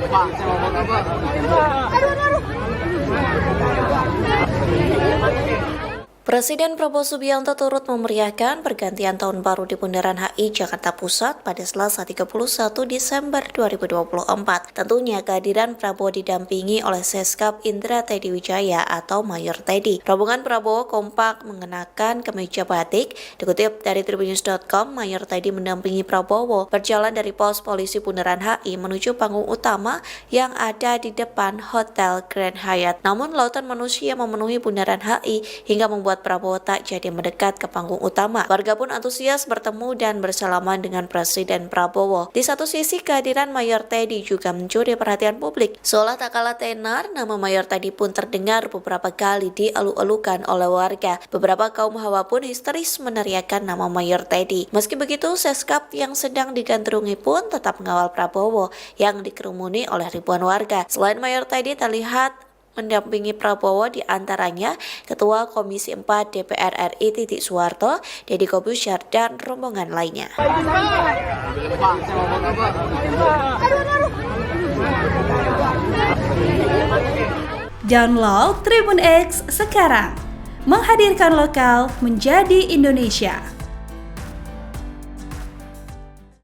Pak, saya mau apa? Presiden Prabowo Subianto turut memeriahkan pergantian tahun baru di Bundaran HI Jakarta Pusat pada Selasa 31 Desember 2024. Tentunya kehadiran Prabowo didampingi oleh Seskap Indra Teddy Wijaya atau Mayor Teddy. Rombongan Prabowo kompak mengenakan kemeja batik. Dikutip dari Tribunnews.com, Mayor Teddy mendampingi Prabowo berjalan dari pos polisi Bundaran HI menuju panggung utama yang ada di depan Hotel Grand Hyatt. Namun lautan manusia memenuhi Bundaran HI hingga membuat Prabowo tak jadi mendekat ke panggung utama. Warga pun antusias bertemu dan bersalaman dengan Presiden Prabowo. Di satu sisi, kehadiran Mayor Teddy juga mencuri perhatian publik. Seolah tak kalah tenar, nama Mayor Teddy pun terdengar beberapa kali dielu-elukan oleh warga. Beberapa kaum hawa pun histeris meneriakkan nama Mayor Teddy. Meski begitu, Seskap yang sedang digandrungi pun tetap mengawal Prabowo yang dikerumuni oleh ribuan warga. Selain Mayor Teddy terlihat mendampingi Prabowo di antaranya Ketua Komisi 4 DPR RI Titik Soeharto, Deddy Corbuzier, dan rombongan lainnya. Pak, saya mau apa? Download Tribun X sekarang, menghadirkan lokal menjadi Indonesia.